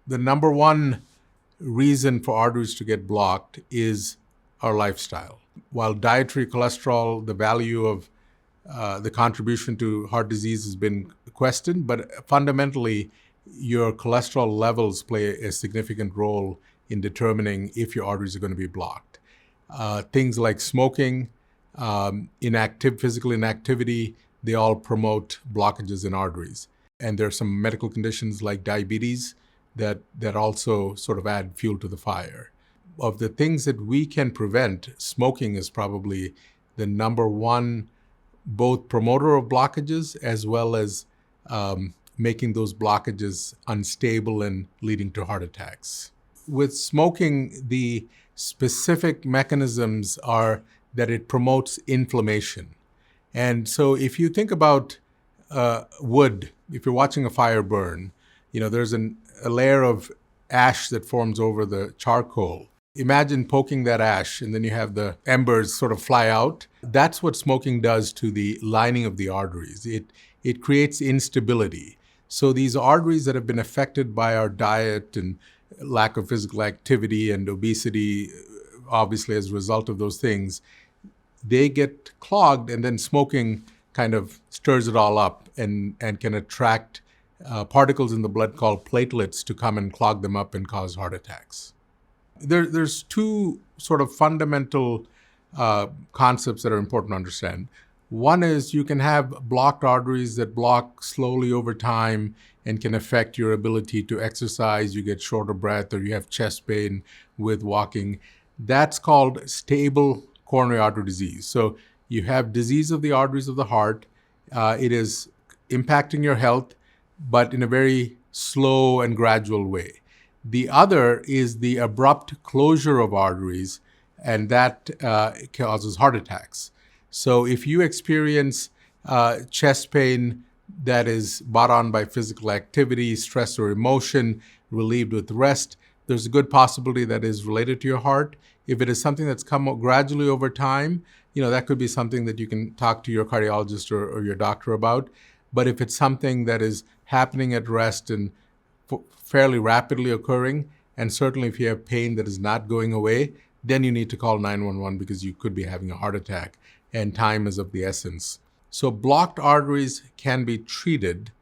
The number one reason for arteries to get blocked is our lifestyle. While dietary cholesterol, the value of the contribution to heart disease has been questioned, but fundamentally, your cholesterol levels play a significant role in determining if your arteries are going to be blocked. Things like smoking, physical inactivity, they all promote blockages in arteries. And there are some medical conditions like diabetes that also sort of add fuel to the fire. Of the things that we can prevent, smoking is probably the number one, both promoter of blockages as well as making those blockages unstable and leading to heart attacks. With smoking, the specific mechanisms are that it promotes inflammation. And so if you think about wood, if you're watching a fire burn, there's a layer of ash that forms over the charcoal. Imagine poking that ash and then you have the embers sort of fly out. That's what smoking does to the lining of the arteries. It creates instability. So these arteries that have been affected by our diet and lack of physical activity and obesity, obviously as a result of those things, they get clogged, and then smoking kind of stirs it all up and can attract particles in the blood called platelets to come and clog them up and cause heart attacks. There's two sort of fundamental concepts that are important to understand. One is you can have blocked arteries that block slowly over time and can affect your ability to exercise. You get short of breath or you have chest pain with walking. That's called stable coronary artery disease. So you have disease of the arteries of the heart. It is impacting your health, but in a very slow and gradual way. The other is the abrupt closure of arteries, and that causes heart attacks. So if you experience chest pain that is brought on by physical activity, stress or emotion, relieved with rest, there's a good possibility that is related to your heart. If it is something that's come gradually over time, that could be something that you can talk to your cardiologist or your doctor about. But if it's something that is happening at rest and fairly rapidly occurring, and certainly if you have pain that is not going away, then you need to call 911 because you could be having a heart attack, and time is of the essence. So blocked arteries can be treated.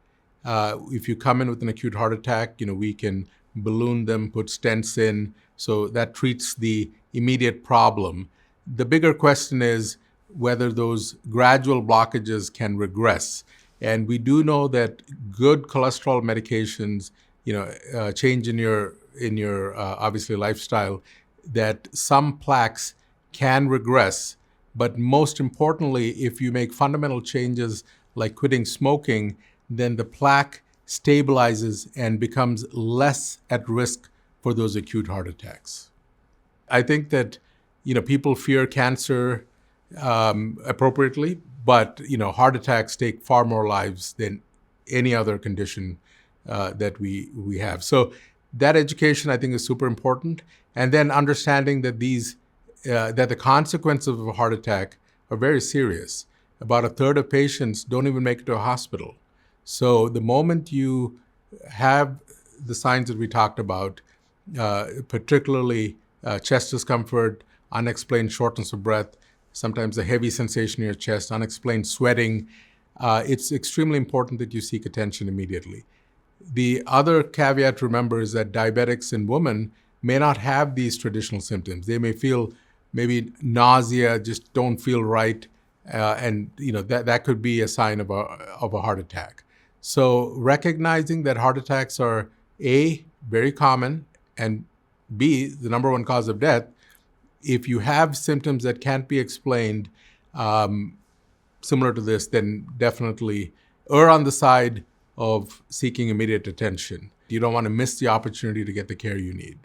If you come in with an acute heart attack, we can balloon them, put stents in, so that treats the immediate problem. The bigger question is whether those gradual blockages can regress. And we do know that good cholesterol medications, change in your obviously lifestyle, that some plaques can regress. But most importantly, if you make fundamental changes like quitting smoking, then the plaque stabilizes and becomes less at risk for those acute heart attacks. I think that people fear cancer appropriately, but heart attacks take far more lives than any other condition that we have. So that education, I think, is super important. And then understanding that that the consequences of a heart attack are very serious. About a third of patients don't even make it to a hospital. So the moment you have the signs that we talked about, particularly chest discomfort, unexplained shortness of breath, sometimes a heavy sensation in your chest, unexplained sweating, it's extremely important that you seek attention immediately. The other caveat to remember is that diabetics in women may not have these traditional symptoms. They may feel maybe nausea, just don't feel right, and that could be a sign of a heart attack. So recognizing that heart attacks are A, very common, and B, the number one cause of death. If you have symptoms that can't be explained similar to this, then definitely err on the side of seeking immediate attention. You don't want to miss the opportunity to get the care you need.